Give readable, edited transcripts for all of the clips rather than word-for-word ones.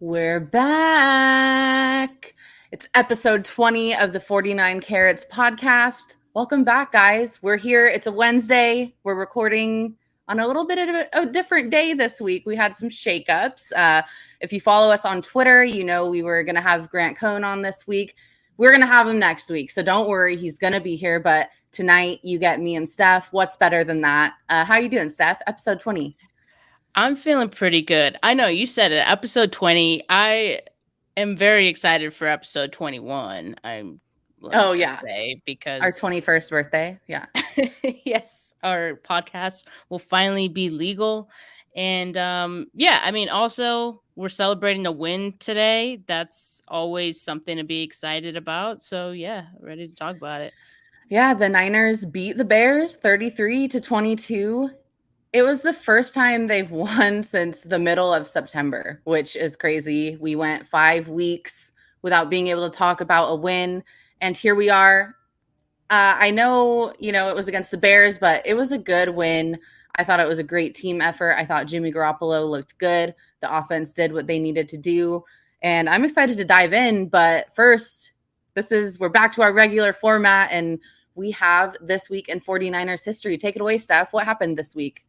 We're back. It's episode 20 of the 49 Carats podcast. Welcome back, guys. We're here. It's a Wednesday. We're recording on a little bit of a different day this week. We had some shakeups. If you follow us on Twitter, you know we were going to have Grant Cohn on this week. We're going to have him next week, so don't worry. He's going to be here, but tonight you get me and Steph. What's better than that? How you doing, Steph? Episode 20. I'm feeling pretty good. I know you said it. Episode 20. I am very excited for episode 21. Say, because our 21st birthday. Yeah. yes, our podcast will finally be legal. And also we're celebrating a win today. That's always something to be excited about. So yeah, ready to talk about it. Yeah, the Niners beat the Bears 33-22. It was the first time they've won since the middle of September, which is crazy. We went 5 weeks without being able to talk about a win, and here we are. I know, it was against the Bears, but it was a good win. I thought it was a great team effort. I thought Jimmy Garoppolo looked good. The offense did what they needed to do, and I'm excited to dive in. But first, we're back to our regular format, and we have This Week in 49ers History. Take it away, Steph. What happened this week?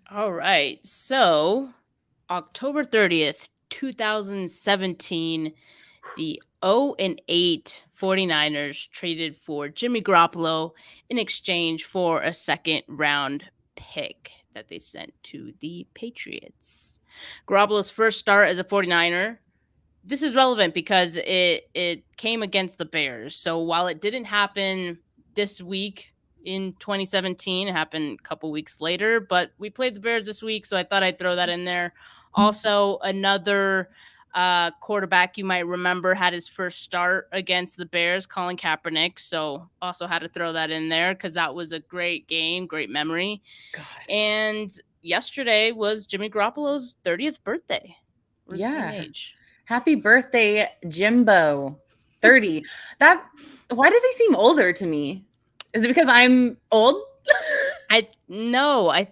All right. So, October 30th, 2017, the 0-8 49ers traded for Jimmy Garoppolo in exchange for a second-round pick that they sent to the Patriots. Garoppolo's first start as a 49er. This is relevant because it came against the Bears. So while it didn't happen this week, in 2017, it happened a couple weeks later, but we played the Bears this week, so I thought I'd throw that in there. Also, another quarterback you might remember had his first start against the Bears, Colin Kaepernick, so also had to throw that in there because that was a great game, great memory. God. And yesterday was Jimmy Garoppolo's 30th birthday. We're the same age. Happy birthday, Jimbo. 30. Why does he seem older to me? Is it because I'm old? I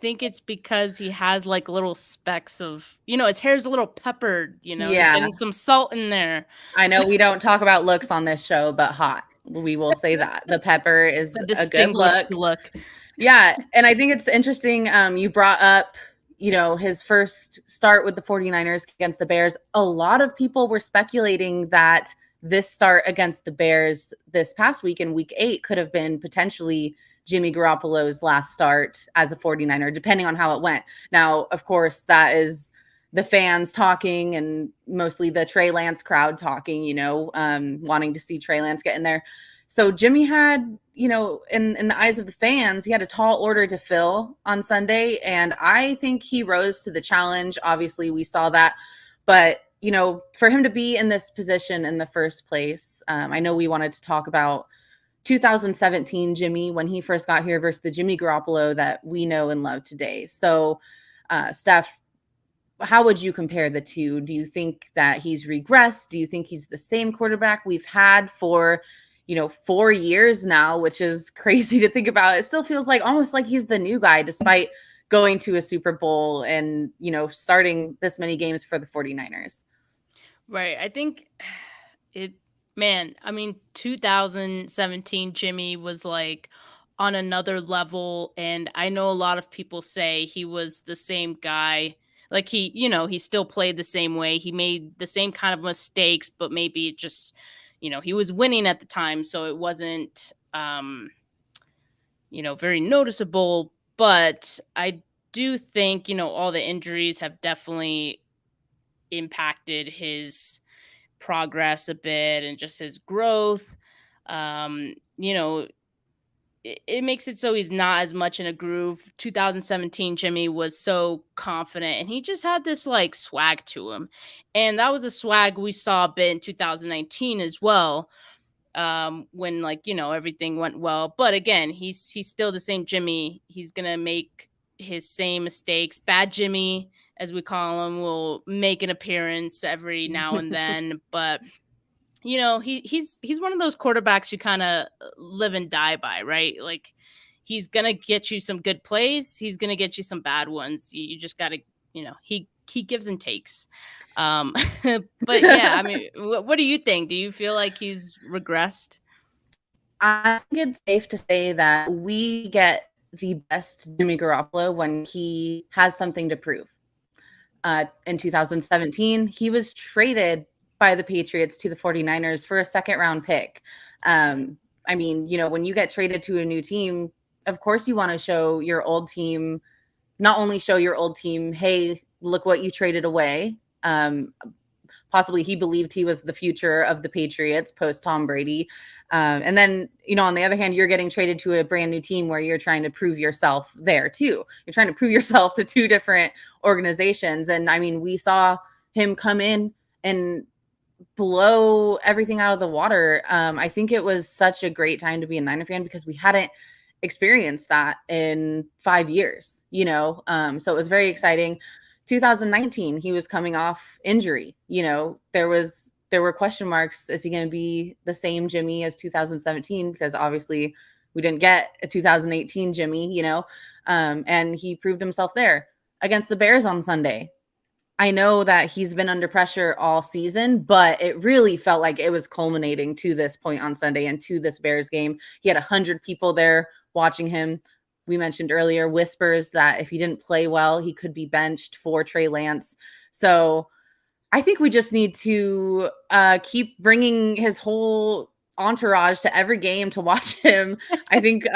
think it's because he has like little specks of, his hair's a little peppered, Yeah. Getting some salt in there. I know we don't talk about looks on this show, but hot. We will say that. The pepper is a good look. Yeah. And I think it's interesting. You brought up, his first start with the 49ers against the Bears. A lot of people were speculating that this start against the Bears this past week in week 8 could have been potentially Jimmy Garoppolo's last start as a 49er, depending on how it went. Now, of course, that is the fans talking and mostly the Trey Lance crowd talking, wanting to see Trey Lance get in there. So Jimmy had, in the eyes of the fans, he had a tall order to fill on Sunday. And I think he rose to the challenge. Obviously, we saw that. But for him to be in this position in the first place, I know we wanted to talk about 2017 Jimmy when he first got here versus the Jimmy Garoppolo that we know and love today. So, Steph, how would you compare the two? Do you think that he's regressed? Do you think he's the same quarterback we've had for, 4 years now, which is crazy to think about? It still feels like almost like he's the new guy, despite going to a Super Bowl and, starting this many games for the 49ers. Right. I think 2017 Jimmy was like on another level. And I know a lot of people say he was the same guy. Like he still played the same way. He made the same kind of mistakes, but maybe it just, he was winning at the time. So it wasn't, very noticeable. But I do think, all the injuries have definitely impacted his progress a bit and just his growth. It makes it so he's not as much in a groove. 2017 Jimmy was so confident and he just had this like swag to him. And that was a swag we saw a bit in 2019 as well. When everything went well. But again, he's still the same Jimmy. He's going to make his same mistakes. Bad Jimmy, as we call him, will make an appearance every now and then. But he's one of those quarterbacks you kind of live and die by, right? Like he's gonna get you some good plays, he's gonna get you some bad ones. You just gotta, he he gives and takes. But yeah, I mean, what do you think? Do you feel like he's regressed? I think it's safe to say that we get the best Jimmy Garoppolo when he has something to prove. In 2017, he was traded by the Patriots to the 49ers for a second round pick. I mean, when you get traded to a new team, of course you want to show your old team, not only show your old team, hey, look what you traded away. Possibly he believed he was the future of the Patriots post Tom Brady. And then, on the other hand, you're getting traded to a brand new team where you're trying to prove yourself there too. You're trying to prove yourself to two different organizations. And I mean, we saw him come in and blow everything out of the water. I think it was such a great time to be a Niner fan because we hadn't experienced that in 5 years, so it was very exciting. 2019, he was coming off injury. There were question marks. Is he going to be the same Jimmy as 2017? Because obviously we didn't get a 2018 Jimmy, and he proved himself there against the Bears on Sunday. I know that he's been under pressure all season, but it really felt like it was culminating to this point on Sunday and to this Bears game. He had 100 people there watching him. We mentioned earlier whispers that if he didn't play well, he could be benched for Trey Lance. So I think we just need to keep bringing his whole entourage to every game to watch him. I think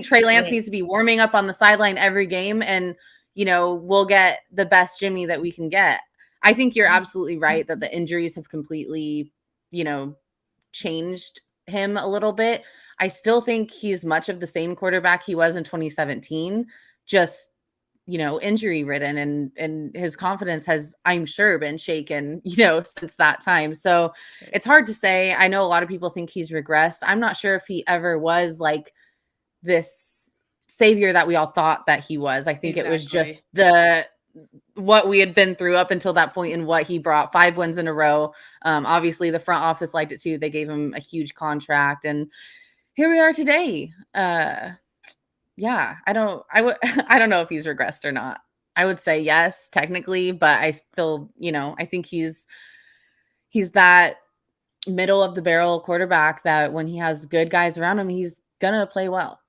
Trey Lance needs to be warming up on the sideline every game, and we'll get the best Jimmy that we can get. I think you're absolutely right that the injuries have completely, changed him a little bit. I still think he's much of the same quarterback he was in 2017, just, injury ridden, and his confidence has, I'm sure, been shaken, since that time. So it's hard to say. I know a lot of people think he's regressed. I'm not sure if he ever was like this savior that we all thought that he was. I think It was just what we had been through up until that point and what he brought. 5 wins in a row. Obviously the front office liked it too. They gave him a huge contract, and here we are today. Yeah, I don't know if he's regressed or not. I would say yes, technically, but I still, I think he's that middle of the barrel quarterback that when he has good guys around him, he's gonna play well.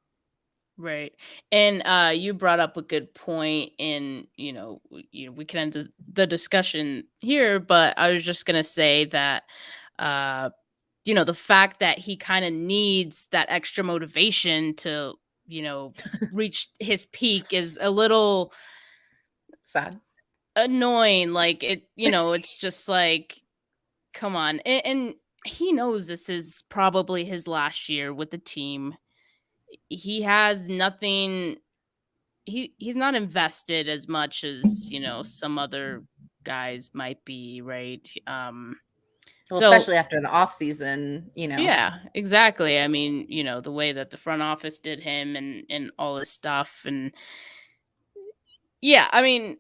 Right. And you brought up a good point, and we can end the discussion here, but I was just gonna say that the fact that he kind of needs that extra motivation to reach his peak is a little sad, annoying. Like it's just like, come on. And he knows this is probably his last year with the team. He has nothing. He's not invested as much as some other guys might be, right? Well, especially after the off season, Yeah, exactly. I mean, the way that the front office did him and all this stuff. And yeah, I mean,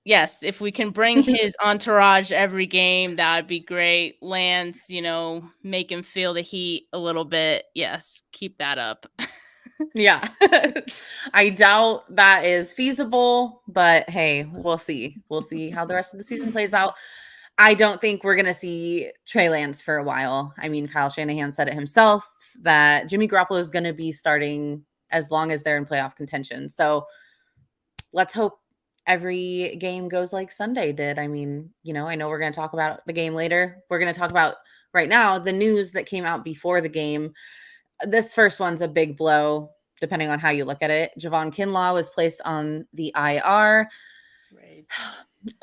yes, if we can bring his entourage every game, that would be great. Lance, make him feel the heat a little bit. Yes, keep that up. Yeah. I doubt that is feasible, but hey, we'll see. We'll see how the rest of the season plays out. I don't think we're going to see Trey Lance for a while. I mean, Kyle Shanahan said it himself that Jimmy Garoppolo is going to be starting as long as they're in playoff contention. So let's hope every game goes like Sunday did. I mean, I know we're going to talk about the game later. We're going to talk about right now the news that came out before the game. This first one's a big blow, depending on how you look at it. Javon Kinlaw was placed on the IR. Right.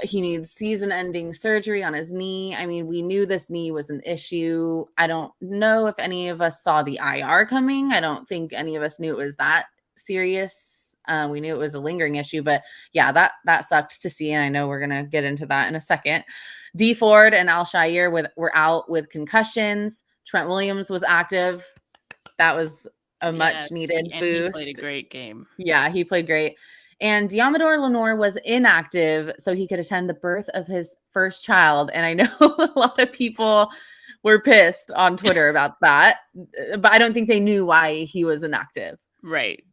He needs season-ending surgery on his knee. I mean, we knew this knee was an issue. I don't know if any of us saw the IR coming. I don't think any of us knew it was that serious. We knew it was a lingering issue, but yeah, that sucked to see. And I know we're going to get into that in a second. Dee Ford and Al-Shaair were out with concussions. Trent Williams was active. That was a much needed boost. He played a great game. Yeah, he played great. And Deommodore Lenoir was inactive so he could attend the birth of his first child. And I know a lot of people were pissed on Twitter about that, but I don't think they knew why he was inactive. Right.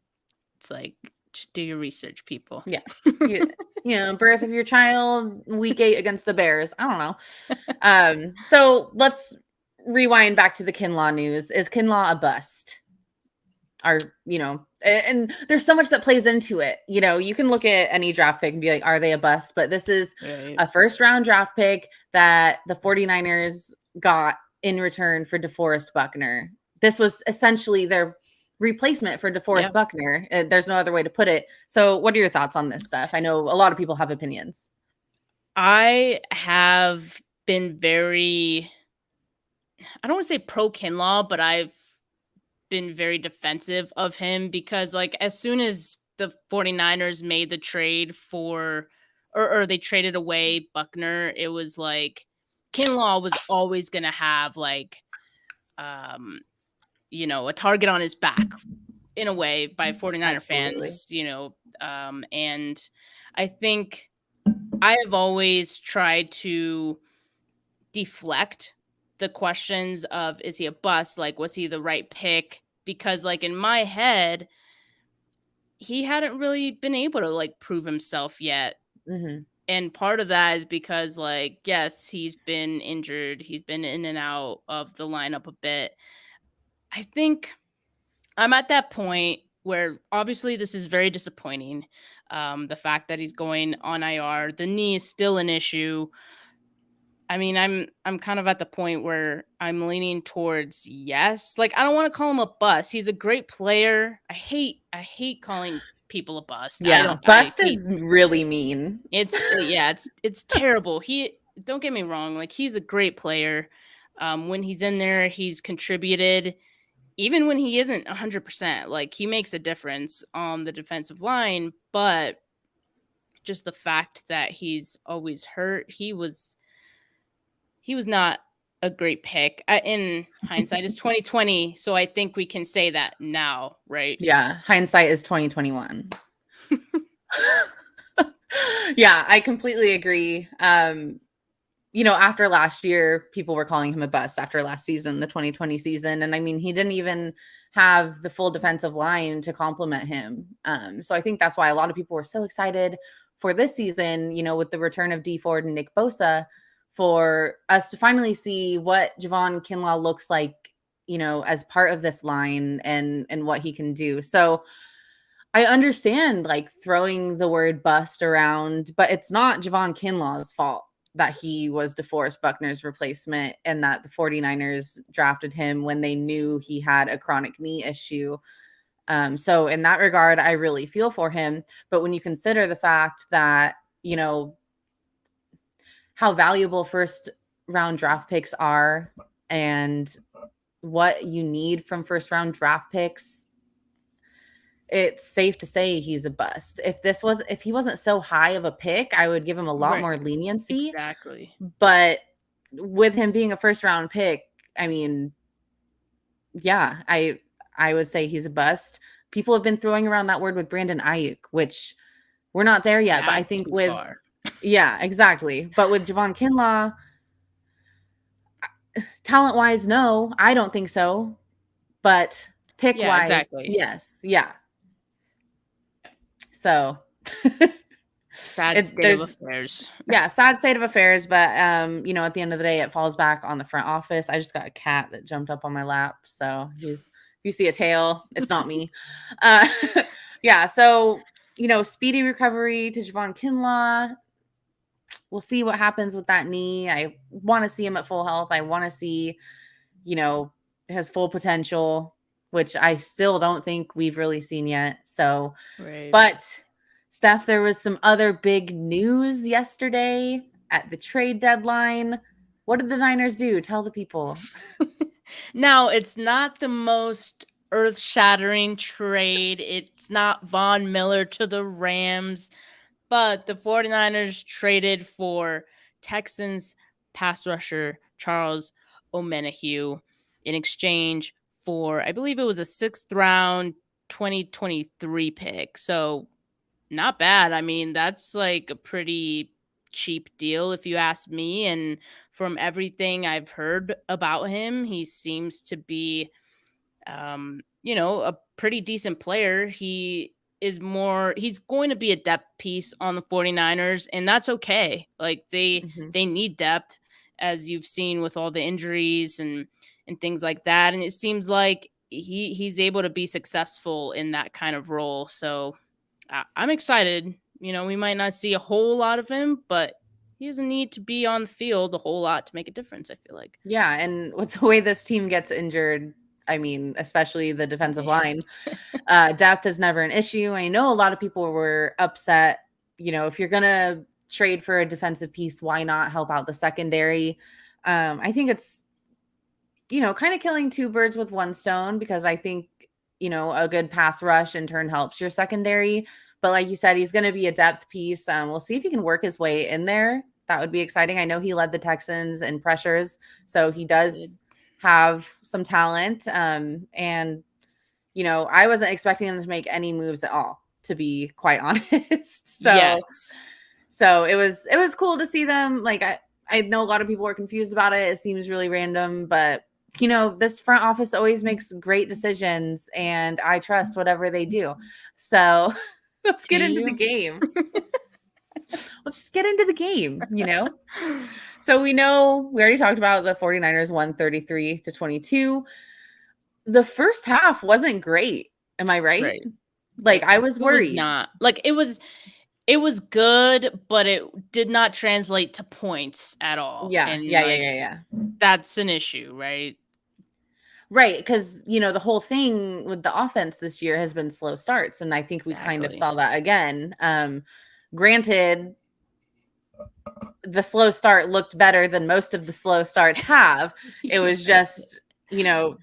It's like, Just do your research, people. Yeah. Birth of your child, week 8 against the Bears. I don't know. So let's rewind back to the Kinlaw news. Is Kinlaw a bust? And there's so much that plays into it. You can look at any draft pick and be like, are they a bust? But this is a first round draft pick that the 49ers got in return for DeForest Buckner. This was essentially their replacement for DeForest Buckner. There's no other way to put it. So what are your thoughts on this stuff? I know a lot of people have opinions. I have been I don't want to say pro Kinlaw, but I've been very defensive of him because as soon as the 49ers made the trade or they traded away Buckner, it was like Kinlaw was always going to have a target on his back in a way by 49er Absolutely. fans, and I think I have always tried to deflect the questions of, is he a bust? Was he the right pick? Because in my head, he hadn't really been able to prove himself yet. Mm-hmm. And part of that is because yes, he's been injured. He's been in and out of the lineup a bit. I think I'm at that point where obviously this is very disappointing. The fact that he's going on IR, the knee is still an issue. I mean, I'm kind of at the point where I'm leaning towards yes. I don't want to call him a bust. He's a great player. I hate calling people a bust. Yeah, bust is really mean. It's terrible. Don't get me wrong. He's a great player. When he's in there, he's contributed. Even when he isn't 100%, he makes a difference on the defensive line. But just the fact that he's always hurt, he was not a great pick. In hindsight, is 2020, so I think we can say that now, right? Yeah, hindsight is 2021. Yeah, I completely agree. After last year, people were calling him a bust after last season, the 2020 season. And I mean, he didn't even have the full defensive line to complement him. So I think that's why a lot of people were so excited for this season, with the return of Dee Ford and Nick Bosa, for us to finally see what Javon Kinlaw looks like, as part of this line and what he can do. So I understand throwing the word bust around, but it's not Javon Kinlaw's fault that he was DeForest Buckner's replacement and that the 49ers drafted him when they knew he had a chronic knee issue. So in that regard, I really feel for him. But when you consider the fact that, how valuable first round draft picks are and what you need from first round draft picks, it's safe to say he's a bust. If he wasn't so high of a pick, I would give him a lot more leniency. Exactly. But with him being a first round pick, I mean, yeah, I would say he's a bust. People have been throwing around that word with Brandon Ayuk, which we're not there yet. But I think yeah, exactly. But with Javon Kinlaw, talent wise, no, I don't think so. But pick wise, yes. Yeah. So sad state of affairs. Yeah, sad state of affairs. But at the end of the day, it falls back on the front office. I just got a cat that jumped up on my lap. So if you see a tail, it's not me. Yeah. So, speedy recovery to Javon Kinlaw. We'll see what happens with that knee. I want to see him at full health. I want to see, his full potential, which I still don't think we've really seen yet. So, But Steph, there was some other big news yesterday at the trade deadline. What did the Niners do? Tell the people. Now, it's not the most earth-shattering trade. It's not Von Miller to the Rams, but the 49ers traded for Texans pass rusher Charles Omenihu in exchange for, I believe it was a 6th round 2023 pick. So not bad. I mean, that's a pretty cheap deal if you ask me. And from everything I've heard about him, he seems to be, a pretty decent player. He is more, he's going to be a depth piece on the 49ers, and that's okay. Like they need depth, as you've seen with all the injuries and things like that. And it seems like he's able to be successful in that kind of role. So I'm excited. You know, we might not see a whole lot of him, but he doesn't need to be on the field a whole lot to make a difference, I feel like. Yeah, and with the way this team gets injured, I mean, especially the defensive line, depth is never an issue. I know a lot of people were upset. You know, if you're going to trade for a defensive piece, why not help out the secondary? I think it's, you know, kind of killing two birds with one stone, because I think, you know, a good pass rush in turn helps your secondary. But like you said, he's going to be a depth piece. We'll see if he can work his way in there. That would be exciting. I know he led the Texans in pressures, so he does have some talent. And, you know, I wasn't expecting him to make any moves at all, to be quite honest. So it was cool to see them. Like, I know a lot of people are confused about it. It seems really random, but you know, this front office always makes great decisions, and I trust whatever they do. So let's get into the game. Let's just get into the game, you know? So we already talked about the 49ers won 33-22. The first half wasn't great. Am I right? Like, I was worried. It was not. Like, it was good, but it did not translate to points at all. Yeah. That's an issue, right? Right, because, you know, the whole thing with the offense this year has been slow starts, and I think we kind of saw that again. Granted, the slow start looked better than most of the slow starts have. It was just, you know,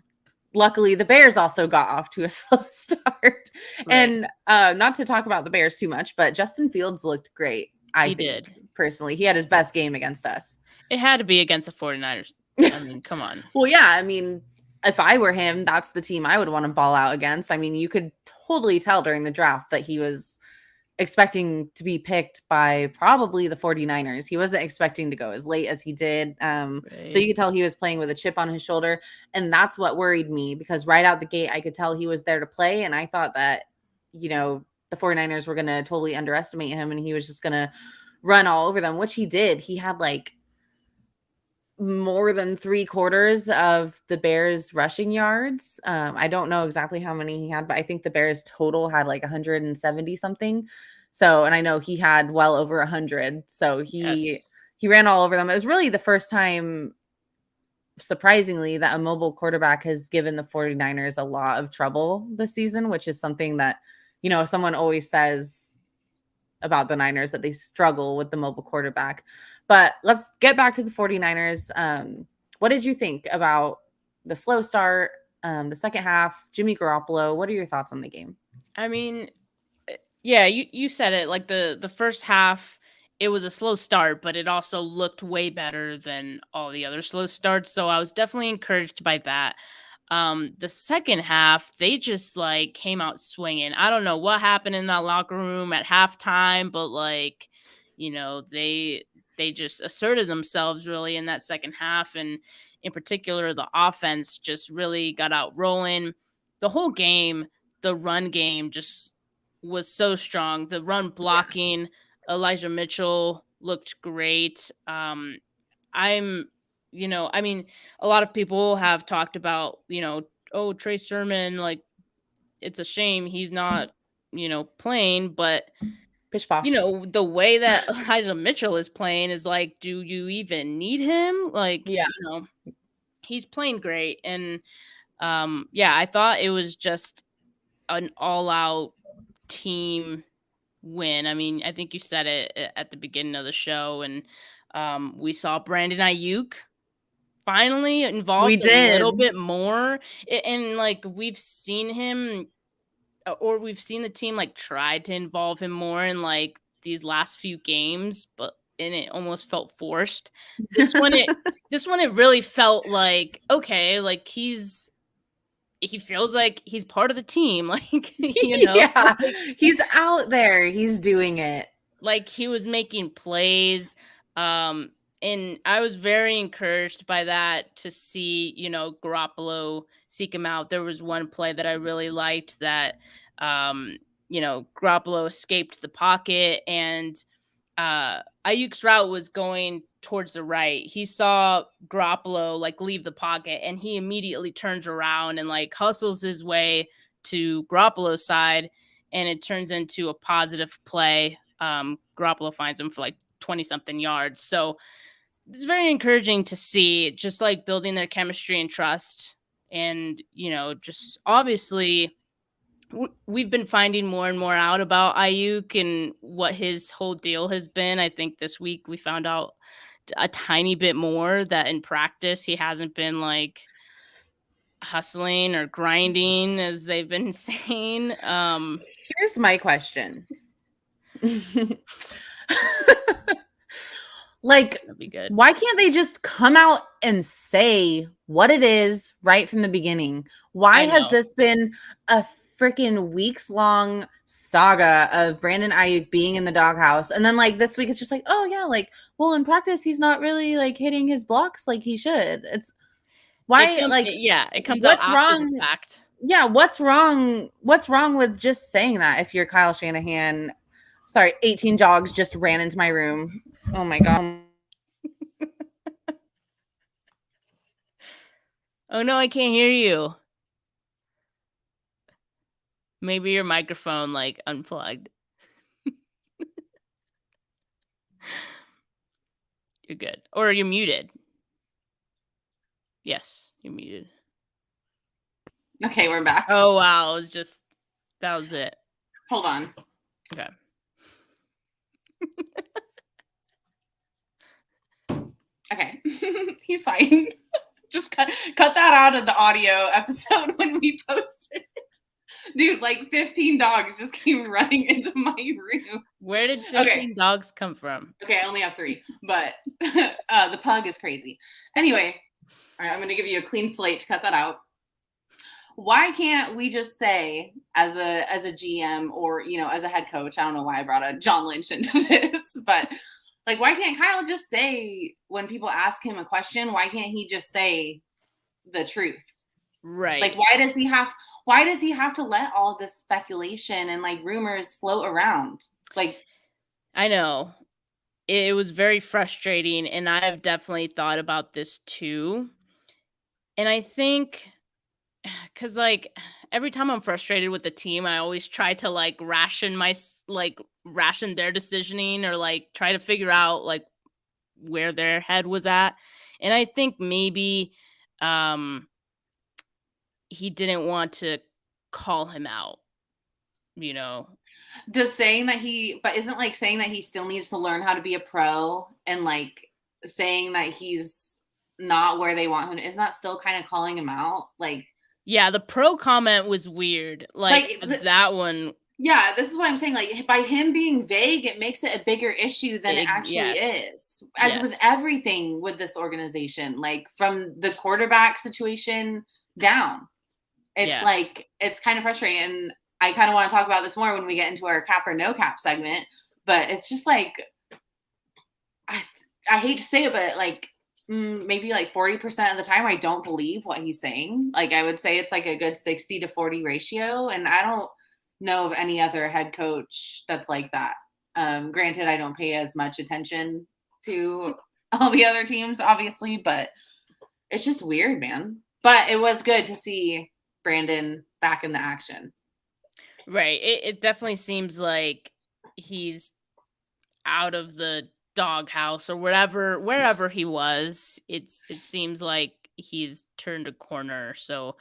luckily the Bears also got off to a slow start. And not to talk about the Bears too much, but Justin Fields looked great. I think, personally. He had his best game against us. It had to be against the 49ers. I mean, come on. Well, yeah, I mean, if I were him, that's the team I would want to ball out against. I mean, you could totally tell during the draft that he was expecting to be picked by probably the 49ers. He wasn't expecting to go as late as he did. So you could tell he was playing with a chip on his shoulder. And that's what worried me, because right out the gate, I could tell he was there to play. And I thought that, you know, the 49ers were going to totally underestimate him, and he was just going to run all over them, which he did. He had like more than 3/4 of the Bears rushing yards. I don't know exactly how many he had, but I think the Bears total had like 170 something. So, and I know he had well over 100. So he ran all over them. It was really the first time, surprisingly, that a mobile quarterback has given the 49ers a lot of trouble this season, which is something that, you know, someone always says about the Niners, that they struggle with the mobile quarterback. But let's get back to the 49ers. What did you think about the slow start, the second half, Jimmy Garoppolo? What are your thoughts on the game? I mean, yeah, you said it. Like the first half, it was a slow start, but it also looked way better than all the other slow starts. So I was definitely encouraged by that. The second half, they just like came out swinging. I don't know what happened in that locker room at halftime, but like, you know, they just asserted themselves really in that second half. And in particular, the offense just really got out rolling. The whole game, the run game just was so strong. The run blocking, Elijah Mitchell looked great. You know, I mean, a lot of people have talked about, you know, oh, Trey Sermon, like, it's a shame he's not, you know, playing, but Pish posh. You know, the way that Elijah Mitchell is playing is like, do you even need him? Like, you know, he's playing great. And I thought it was just an all-out team win. I mean, I think you said it at the beginning of the show, and we saw Brandon Ayuk finally involved a little bit more. And like, we've seen him, or we've seen the team like try to involve him more in like these last few games, and it almost felt forced. This one it really felt like, okay, like he feels like he's part of the team. Like, you know, he's out there, he's doing it. Like, he was making plays. And I was very encouraged by that, to see, you know, Garoppolo seek him out. There was one play that I really liked that Garoppolo escaped the pocket, and Ayuk's route was going towards the right. He saw Garoppolo leave the pocket, and he immediately turns around and hustles his way to Garoppolo's side, and it turns into a positive play. Garoppolo finds him for 20-something yards. So it's very encouraging to see, just building their chemistry and trust. And, just obviously we've been finding more and more out about Ayuk and what his whole deal has been. I think this week we found out a tiny bit more, that in practice he hasn't been hustling or grinding, as they've been saying. Here's my question. That'd be good. Why can't they just come out and say what it is right from the beginning? Why has this been a freaking weeks-long saga of Brandon Ayuk being in the doghouse, and then this week it's just oh yeah, well, in practice he's not really hitting his blocks like he should? It's why it comes out after the fact. Yeah, what's wrong with just saying that? If you're Kyle Shanahan, sorry, 18 dogs just ran into my room. Oh my god. Oh no, I can't hear you. Maybe your microphone unplugged. You're good. Or you're muted. Yes, you're muted. Okay, we're back. Oh wow, that was it. Hold on. Okay. Okay. He's fine. Just cut that out of the audio episode when we posted it. Dude, 15 dogs just came running into my room. Where did 15 dogs come from? Okay, I only have 3, but the pug is crazy. Anyway, all right, I'm going to give you a clean slate to cut that out. Why can't we just say, as a GM or, as a head coach, I don't know why I brought John Lynch into this, but why can't Kyle just say, when people ask him a question, why can't he just say the truth? Right. Why does he have to let all this speculation and rumors float around? I know. It was very frustrating, and I've definitely thought about this too. And I think, because every time I'm frustrated with the team, I always try to ration their decisioning, or try to figure out where their head was at. And I think maybe he didn't want to call him out, Does saying that isn't saying that he still needs to learn how to be a pro, and saying that he's not where they want him, isn't that still kind of calling him out? Yeah, the pro comment was weird. That one. Yeah, this is what I'm saying. By him being vague, it makes it a bigger issue than it actually is. As with everything with this organization, from the quarterback situation down. It's it's kind of frustrating. And I kind of want to talk about this more when we get into our cap or no cap segment. But it's just I hate to say it, but maybe 40% of the time I don't believe what he's saying. I would say it's a good 60-40 ratio. And I don't know of any other head coach that's like that. Granted, I don't pay as much attention to all the other teams, obviously, but it's just weird, man. But it was good to see Brandon back in the action. Right. It definitely seems like he's out of the doghouse or wherever he was. It seems like he's turned a corner. So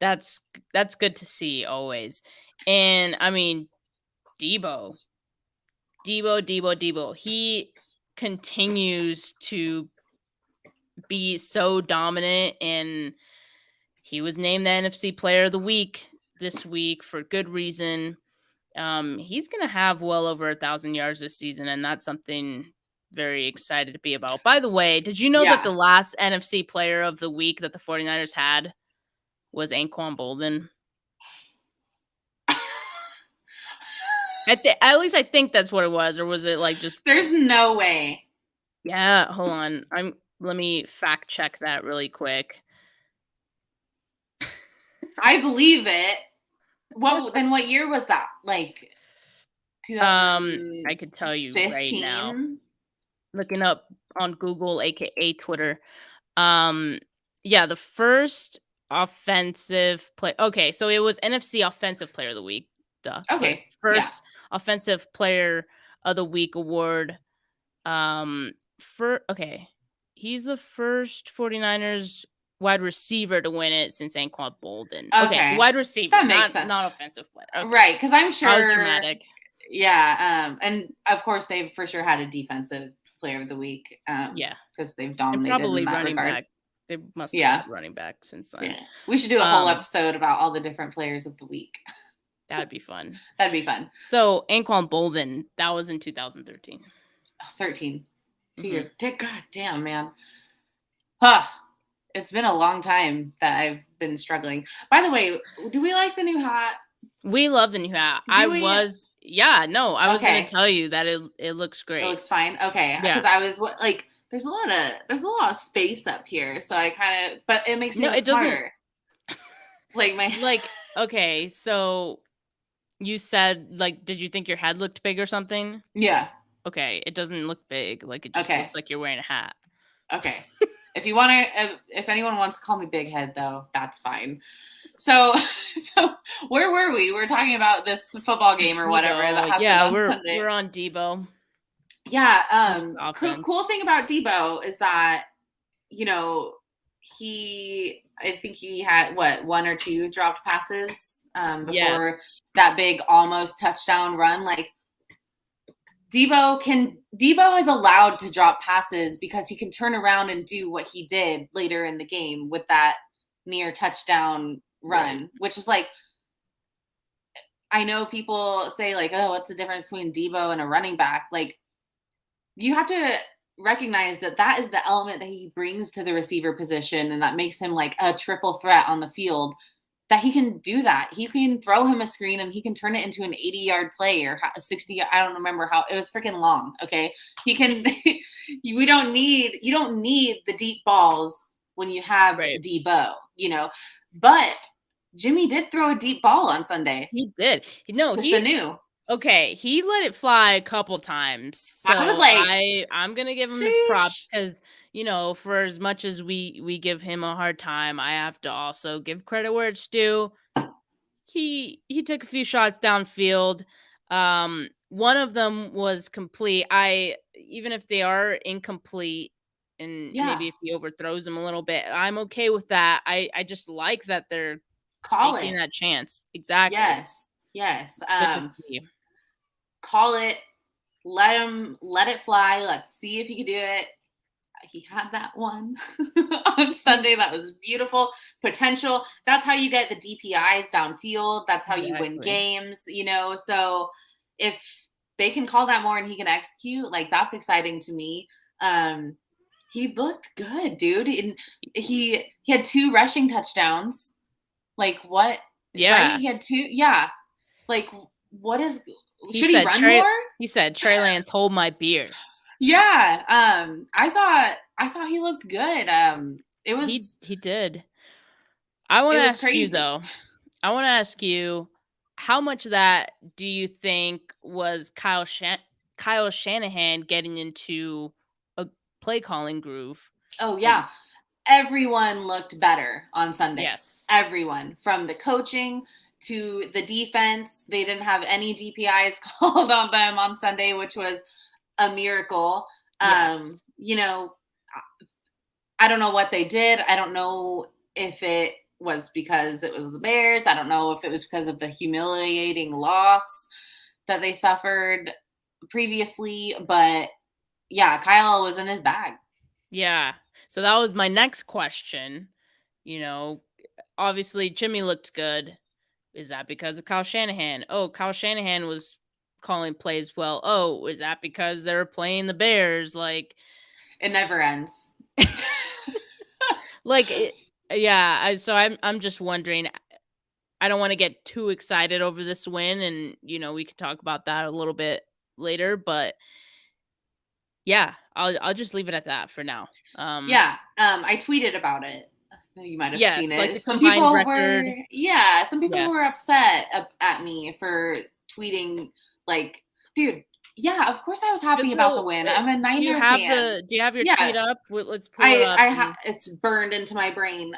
that's good to see always. And I mean, Debo. He continues to be so dominant, and he was named the NFC Player of the Week this week for good reason. He's going to have well over 1,000 yards this season, and that's something very excited to be about. By the way, did you know that the last NFC Player of the Week that the 49ers had was Anquan Bolden? At least I think that's what it was, or was it just? There's no way. Yeah, hold on. Let me fact check that really quick. I believe it. What year was that? Like 2015? I could tell you right now. Looking up on Google, aka Twitter. Yeah, the first offensive play. Okay, so it was NFC Offensive Player of the Week. Duh. Okay. The first Offensive Player of the Week award. He's the first 49ers wide receiver to win it since Anquan Bolden. Okay, wide receiver, that makes sense. Not offensive player. Okay. Right, because I'm sure I was dramatic. Yeah, and of course they've for sure had a defensive player of the week. Because they've dominated and probably in that running regard. back. They must have had running back since then. Yeah. We should do a whole episode about all the different players of the week. That'd be fun. That'd be fun. So Anquan Bolden, that was in 2013. 13. 2 years. God damn, man. Huh. It's been a long time that I've been struggling. By the way, do we like the new hat? We love the new hat. I was going to tell you that it looks great. It looks fine. Okay. Because I was like, there's a lot of space up here. So I kind of, but it makes me look smarter. Okay. So you said, did you think your head looked big or something? Yeah. Okay. It doesn't look big. It just looks like you're wearing a hat. Okay. If anyone wants to call me Big Head, though, that's fine. So where were we? We're talking about this football game or whatever that happened on Sunday. We're on Debo. Yeah. Cool thing about Debo is that, I think he had one or two dropped passes before that big almost touchdown run. Debo is allowed to drop passes because he can turn around and do what he did later in the game with that near touchdown run, which is I know people say oh, what's the difference between Debo and a running back? You have to recognize that is the element that he brings to the receiver position, and that makes him a triple threat on the field. That he can do that. He can throw him a screen and he can turn it into an 80-yard play or 60. I don't remember how it was freaking long. Okay. He can, you don't need the deep balls when you have Debo, but Jimmy did throw a deep ball on Sunday. He did. He knew. Okay. He let it fly a couple times. So I was I'm going to give him his props because, for as much as we give him a hard time, I have to also give credit where it's due. He took a few shots downfield. One of them was complete. Even if they are incomplete and maybe if he overthrows them a little bit, I'm okay with that. I just like that they're taking that chance. Exactly. Yes. Call it. Let it fly. Let's see if he can do it. He had that one on Sunday. That was beautiful. Potential. That's how you get the DPIs downfield. That's how you win games, So if they can call that more and he can execute, that's exciting to me. He looked good, dude. And he had 2 rushing touchdowns. What? Yeah. Right? He had 2. Yeah. What is... Should he run more? He said, Trey Lance, hold my beer. Yeah. I thought he looked good. It was he did. I want to ask you though. I want to ask you, how much of that do you think was Kyle Shanahan getting into a play calling groove? Oh yeah. Everyone looked better on Sunday. Yes. Everyone, from the coaching to the defense. They didn't have any DPIs called on them on Sunday, which was a miracle. Yes. I don't know what they did. I don't know if it was because it was the Bears. I don't know if it was because of the humiliating loss that they suffered previously. But yeah, Kyle was in his bag. Yeah. So that was my next question. Obviously Jimmy looked good. Is that because of Kyle Shanahan? Oh, Kyle Shanahan was calling plays well. Oh, is that because they were playing the Bears? It never ends. So I'm just wondering. I don't want to get too excited over this win, and we could talk about that a little bit later. But yeah, I'll just leave it at that for now. I tweeted about it You might have seen it. Like some people record. were upset at me for tweeting like, dude, yeah, of course I was happy about the win. I'm a Niner fan. Do you have your tweet up? Let's pull it up. It's burned into my brain.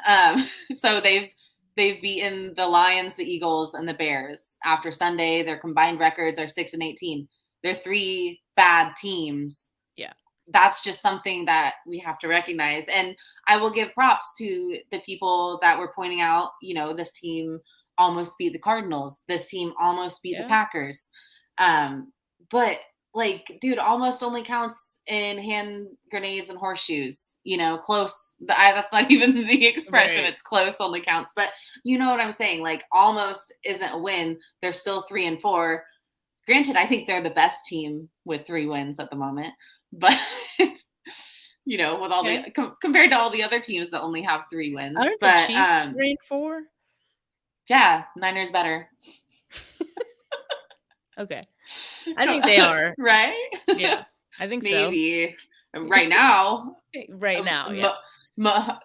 So they've beaten the Lions, the Eagles, and the Bears. After Sunday, their combined records are 6-18. They're 3 bad teams. Yeah. That's just something that we have to recognize. And I will give props to the people that were pointing out, this team almost beat the Cardinals. This team almost beat the Packers. But like, dude, almost only counts in hand grenades and horseshoes, close. That's not even the expression. Right. It's close only counts. But you know what I'm saying? Like, almost isn't a win. They're still 3-4. Granted, I think they're the best team with 3 wins at the moment. But, with all compared to all the other teams that only have 3 wins. Aren't the Chiefs 3-4? Yeah, Niners better. Okay. I think they are. Right? Yeah. I think maybe. Right now. Right now, yeah.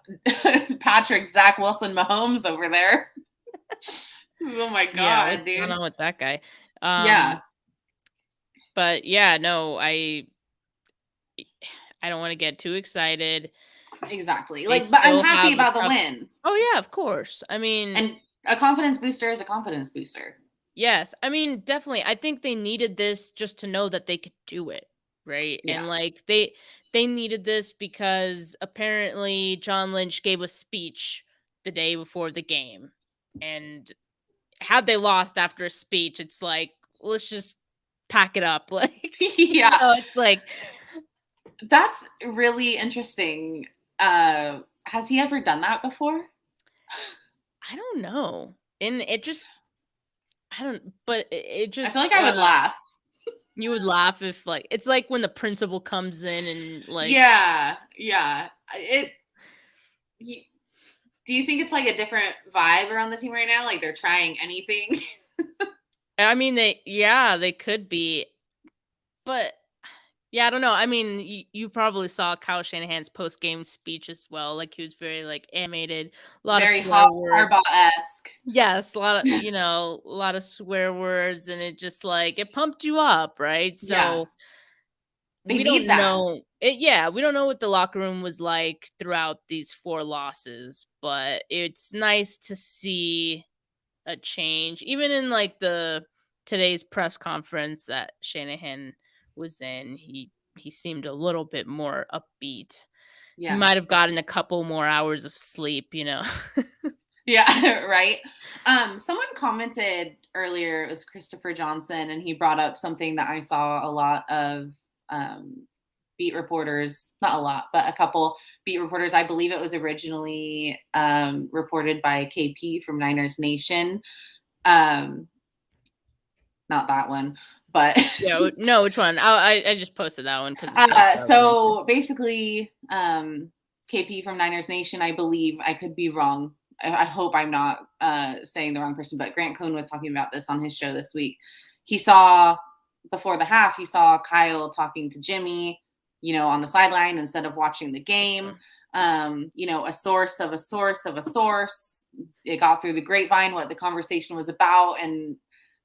Patrick, Zach Wilson, Mahomes over there. Oh my God, what's dude. going on with that guy? Yeah. But yeah, no, I don't want to get too excited. Exactly. But I'm happy about the win. Oh yeah, of course. I mean, and a confidence booster is a confidence booster. Yes. I mean, definitely. I think they needed this just to know that they could do it. Right. Yeah. And like they needed this because apparently John Lynch gave a speech the day before the game. And had they lost after a speech, it's like, let's just pack it up. Like, yeah. It's like, that's really interesting. Has he ever done that before? I don't know. And it just, but it just, I feel like I would laugh. You would laugh if it's like when the principal comes in and yeah. Do you think it's like a different vibe around the team right now? Like they're trying anything? I mean, they could be, but yeah, I don't know. I mean, you probably saw Kyle Shanahan's post-game speech as well. Like he was very animated, a lot very of swear words. Harbaugh-esque. Yes, a lot of a lot of swear words, and it just it pumped you up, right? So we don't know. We don't know what the locker room was like throughout these 4 losses, but it's nice to see a change, even in today's press conference that Shanahan was in. He seemed a little bit more upbeat. Yeah. He might have gotten a couple more hours of sleep, Yeah, right. Someone commented earlier, it was Christopher Johnson, and he brought up something that I saw a lot of beat reporters, not a lot, but a couple beat reporters. I believe it was originally reported by KP from Niners Nation. Not that one. But no, which one? I just posted that one because so basically, KP from Niners Nation, I believe, I could be wrong. I hope I'm not saying the wrong person, but Grant Cohn was talking about this on his show this week. He saw before the half, he saw Kyle talking to Jimmy, on the sideline instead of watching the game. A source of a source of a source. It got through the grapevine what the conversation was about, and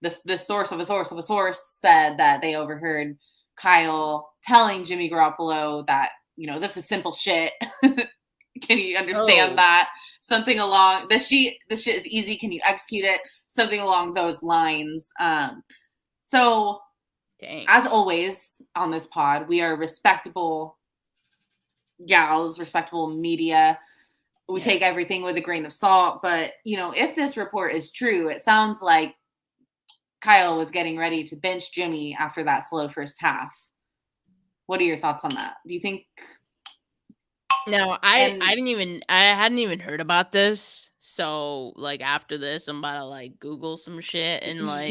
this source of a source of a source said that they overheard Kyle telling Jimmy Garoppolo that, this is simple shit. Can you understand that? Something along this shit is easy. Can you execute it? Something along those lines. So dang. As always on this pod, we are respectable gals, respectable media. We take everything with a grain of salt. But, if this report is true, it sounds like Kyle was getting ready to bench Jimmy after that slow first half. What are your thoughts on that? Do you think? No, I hadn't even heard about this. So after this, I'm about to Google some shit and but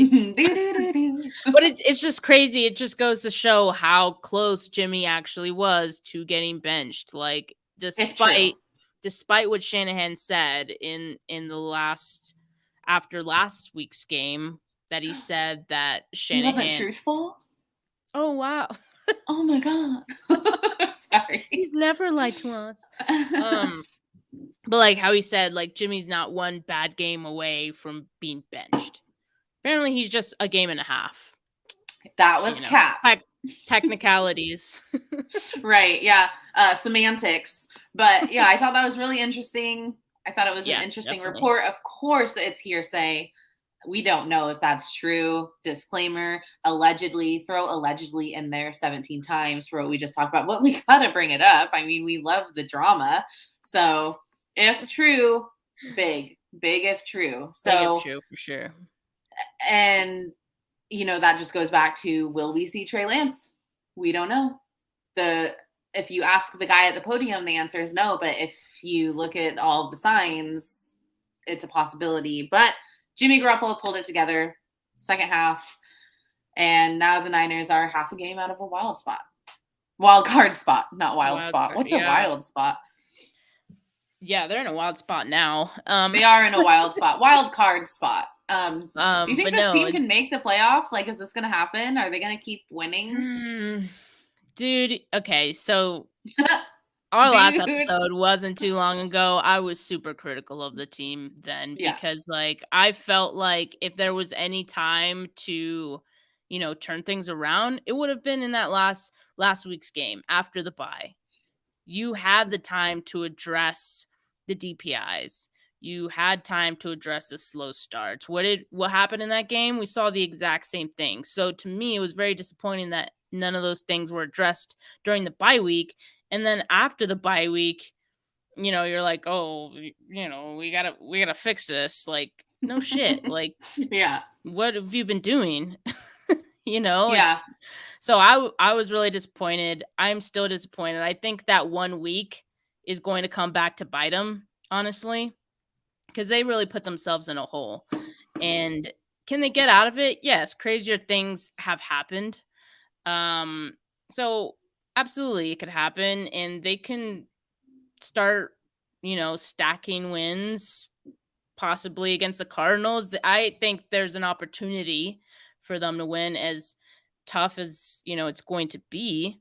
it's just crazy. It just goes to show how close Jimmy actually was to getting benched. Despite what Shanahan said in the after last week's game, that he said that Shanahan wasn't truthful. Oh wow. Oh my God. Sorry. He's never lied to us. But like how he said, like Jimmy's not one bad game away from being benched. Apparently, he's just a game and a half. That was cap. Technicalities. Right, yeah. Semantics. But yeah, I thought that was really interesting. I thought it was an interesting report. Of course, it's hearsay. We don't know if that's true. Disclaimer, allegedly, throw allegedly in there 17 times for what we just talked about. But we got to bring it up. I mean, we love the drama. So if true, big if true. So big if true, for sure. And, that just goes back to, will we see Trey Lance? We don't know. If you ask the guy at the podium, the answer is no. But if you look at all the signs, it's a possibility. But Jimmy Garoppolo pulled it together second half. And now the Niners are half a game out of a wild card spot, not wild spot. What's a wild spot? Yeah, they're in a wild spot now. They are in a wild spot, wild card spot. Do you think this team can make the playoffs? Like, is this going to happen? Are they going to keep winning? Dude, okay, so our last episode wasn't too long ago. I was super critical of the team then because, like, I felt like if there was any time to, turn things around, it would have been in that last week's game after the bye. You had the time to address the DPIs. You had time to address the slow starts. What happened in that game? We saw the exact same thing. So to me, it was very disappointing that none of those things were addressed during the bye week. And then after the bye week, you're like, oh, we gotta fix this. Like, no shit. Like, yeah, what have you been doing? Yeah. So I was really disappointed. I'm still disappointed. I think that 1 week is going to come back to bite them, honestly, because they really put themselves in a hole. And can they get out of it? Yes, crazier things have happened. So absolutely it could happen, and they can start, stacking wins possibly against the Cardinals. I think there's an opportunity for them to win, as tough as, it's going to be.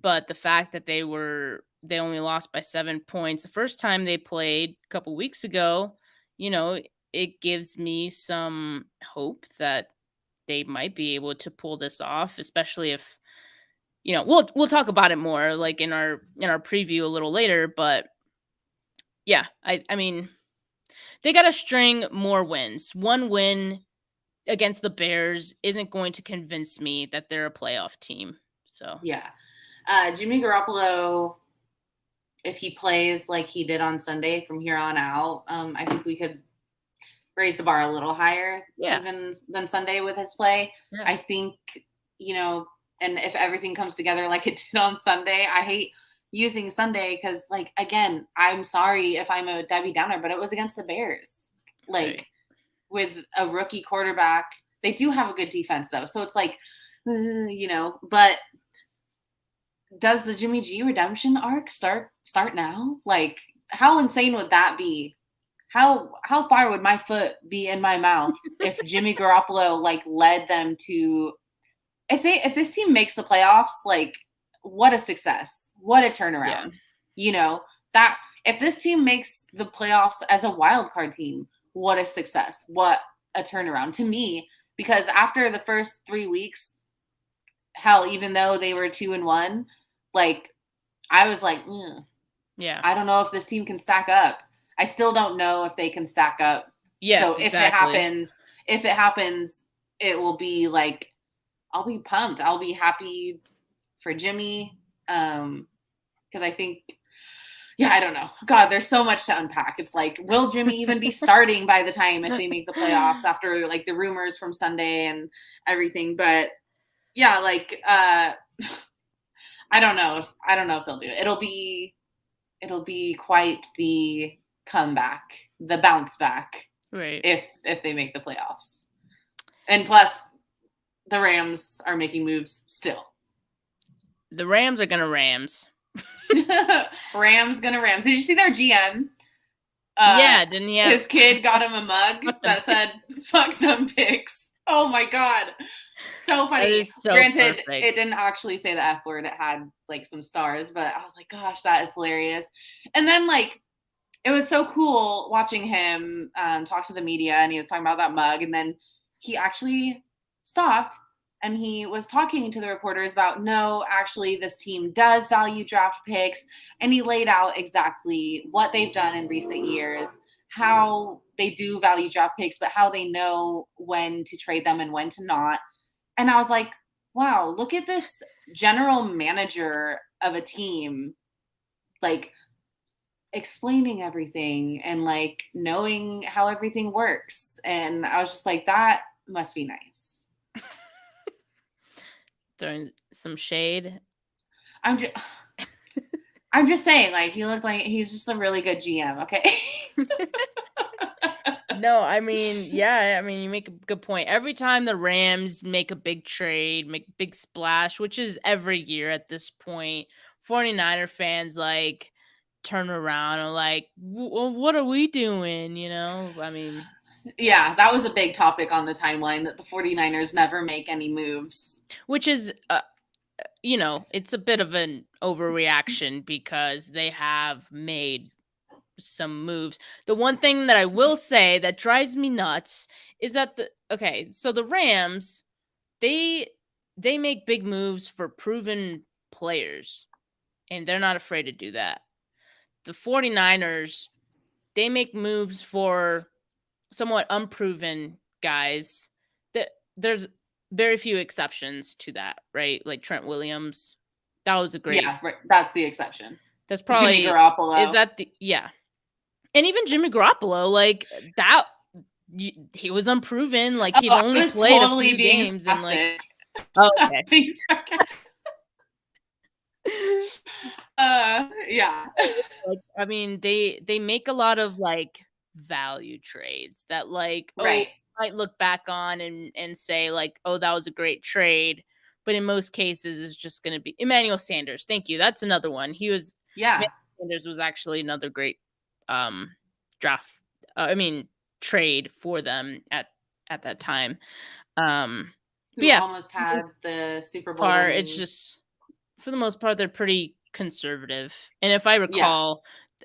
But the fact that they only lost by 7 points the first time they played a couple weeks ago, it gives me some hope that they might be able to pull this off, especially if, we'll talk about it more like in our preview a little later. But yeah, I mean, they got to string more wins. 1 win against the Bears isn't going to convince me that they're a playoff team. So yeah, Jimmy Garoppolo, if he plays like he did on Sunday from here on out, I think we could raise the bar a little higher even than Sunday with his play. Yeah. I think, and if everything comes together like it did on Sunday, I hate using Sunday because, like, again, I'm sorry if I'm a Debbie Downer, but it was against the Bears. Like, with a rookie quarterback, they do have a good defense, though. So it's like, but does the Jimmy G redemption arc start now? Like, how insane would that be? How far would my foot be in my mouth if Jimmy Garoppolo like led them to if this team makes the playoffs, like what a success. What a turnaround. Yeah. That if this team makes the playoffs as a wild card team, what a success. What a turnaround to me, because after the first 3 weeks, hell, even though they were 2-1, like I was like, yeah, I don't know if this team can stack up. I still don't know if they can stack up. Yes, so if it happens, it will be like, I'll be pumped. I'll be happy for Jimmy. Because I think, I don't know. God, there's so much to unpack. It's like, will Jimmy even be starting by the time if they make the playoffs after like the rumors from Sunday and everything? But yeah, like, I don't know if they'll do it. It'll be quite the comeback, the bounce back, right? If they make the playoffs. And plus the Rams are making moves still. The Rams are gonna Rams. Rams gonna Rams. Did you see their GM? Didn't he have his kid got him a mug that said "fuck them picks"? Oh my god, so funny. So Granted, perfect. It didn't actually say the F word. It had like some stars, but I was like, gosh, that is hilarious. And then like it was so cool watching him talk to the media, and he was talking about that mug, and then he actually stopped and he was talking to the reporters about, no, actually this team does value draft picks, and he laid out exactly what they've done in recent years, how they do value draft picks, but how they know when to trade them and when to not. And I was like, wow, look at this general manager of a team, like, explaining everything and like knowing how everything works. And I was just like, that must be nice. Throwing some shade. I'm just saying, like, he looked like he's just a really good GM. Okay. No, I mean, yeah, I mean, you make a good point. Every time the Rams make a big trade, make a big splash, which is every year at this point, 49er fans like turn around and like, well, what are we doing? You know, I mean, yeah, that was a big topic on the timeline, that the 49ers never make any moves, which is, you know, it's a bit of an overreaction because they have made some moves. The one thing that I will say that drives me nuts is that so the Rams, they make big moves for proven players, and they're not afraid to do that. The 49ers, they make moves for somewhat unproven guys. There's very few exceptions to that, right? Like Trent Williams. That was a great. Yeah, right. That's the exception. That's probably Jimmy Garoppolo. Is that the yeah? And even Jimmy Garoppolo, like that, he was unproven. Like he'd only played totally a few games, and like, okay. Yeah. Like, I mean, they make a lot of like value trades that like right. might look back on and say like, oh, that was a great trade. But in most cases, it's just going to be Emmanuel Sanders. Thank you. That's another one. Emmanuel Sanders was actually another great draft. Trade for them at that time. Who almost had the Super Bowl. It's just, for the most part, they're pretty conservative. And if I recall,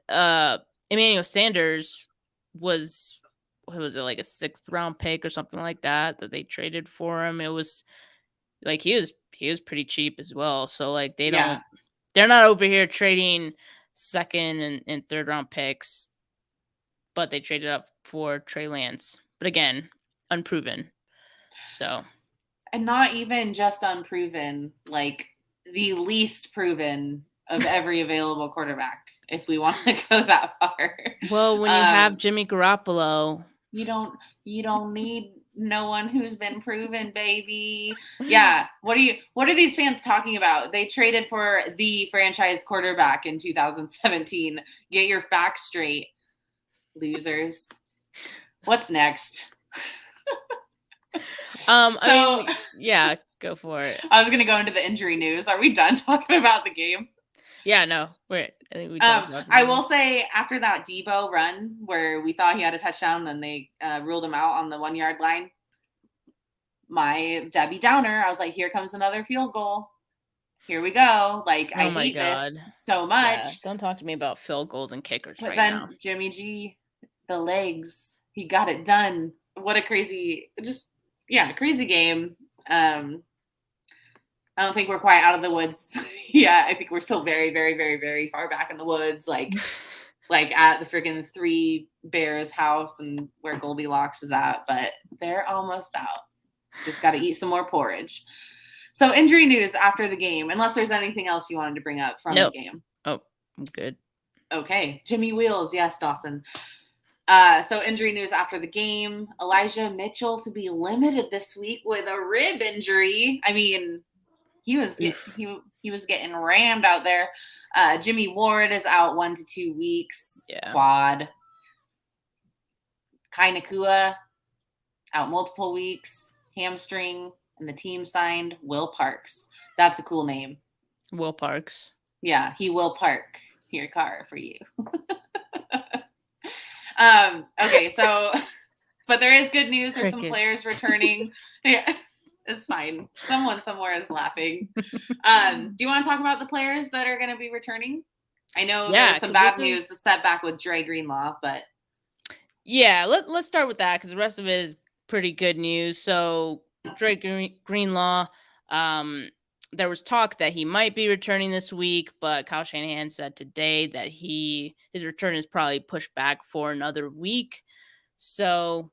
Emmanuel Sanders was, what was it, like a 6th round pick or something like that they traded for him. It was like he was pretty cheap as well. So like they're not over here trading 2nd and 3rd round picks, but they traded up for Trey Lance. But again, unproven. So, and not even just unproven, like the least proven of every available quarterback, if we want to go that far. Well, when you have Jimmy Garoppolo, you don't need no one who's been proven, baby. Yeah. What are these fans talking about? They traded for the franchise quarterback in 2017. Get your facts straight, losers. What's next? I mean, yeah, go for it. I was gonna go into the injury news. Are we done talking about the game? Yeah, no. I think we I will say, after that Debo run where we thought he had a touchdown and they ruled him out on the 1 yard line, my Debbie Downer, I was like, here comes another field goal. Here we go. Like, I hate this so much. Yeah, don't talk to me about field goals and kickers but then now. Jimmy G, the legs, he got it done. What a crazy game. I don't think we're quite out of the woods. Yeah, I think we're still very, very, very, very far back in the woods, like at the freaking 3 Bears house and where Goldilocks is at, but they're almost out. Just got to eat some more porridge. So, injury news after the game, unless there's anything else you wanted to bring up from the game. Oh, I'm good. Okay. Jimmy Wheels. Yes, Dawson. So injury news after the game. Elijah Mitchell to be limited this week with a rib injury. I mean, he was getting rammed out there. Jimmy Ward is out 1 to 2 weeks. Yeah. Quad. Kai Nakua out multiple weeks. Hamstring. And the team signed Will Parks. That's a cool name. Will Parks. Yeah, he will park your car for you. Okay, so, but there is good news. There's some players returning. Yeah, it's fine. Someone somewhere is laughing. Do you want to talk about the players that are going to be returning? I know there was some bad news, the setback with Dre Greenlaw, but yeah, let's start with that because the rest of it is pretty good news. So Dre Greenlaw, there was talk that he might be returning this week, but Kyle Shanahan said today that his return is probably pushed back for another week. So,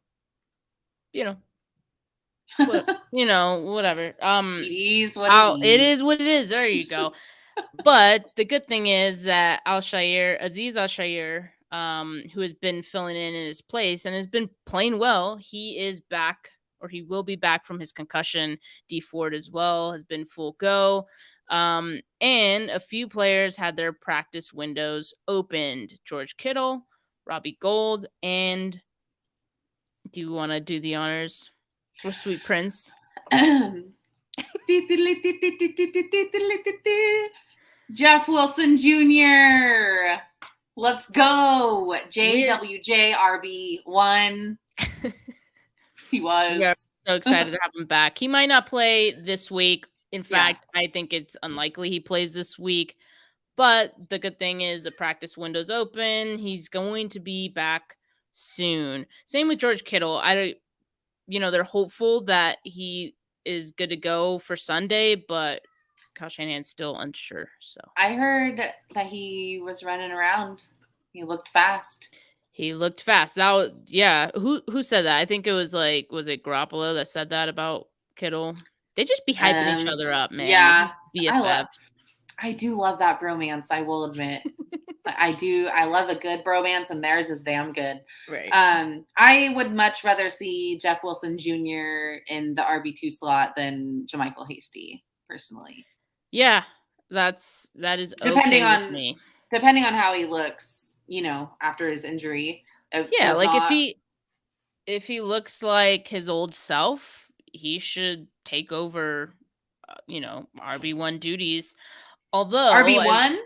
whatever. It is what it is what it is. There you go. But the good thing is that Aziz Al-Shaair, who has been filling in his place and has been playing well, he is back, or he will be back from his concussion. D Ford as well has been full go. And a few players had their practice windows opened. George Kittle, Robbie Gould, and do you want to do the honors for Sweet Prince? Jeff Wilson Jr. Let's go. JWJRB1. He was. We are so excited to have him back. He might not play this week. In fact, I think it's unlikely he plays this week. But the good thing is the practice window's open. He's going to be back soon. Same with George Kittle. They're hopeful that he is good to go for Sunday, but Kyle Shanahan's still unsure. So I heard that he was running around. He looked fast. Who said that? I think it was was it Garoppolo that said that about Kittle? They just be hyping each other up, man. Yeah. BFFs. I do love that bromance, I will admit. I do. I love a good bromance, and theirs is damn good. Right. I would much rather see Jeff Wilson Jr. in the RB2 slot than JaMychal Hasty, personally. Yeah, that is depending okay with me. Depending on how he looks, after his injury. If he looks like his old self, he should take over, RB1 duties. Although RB1,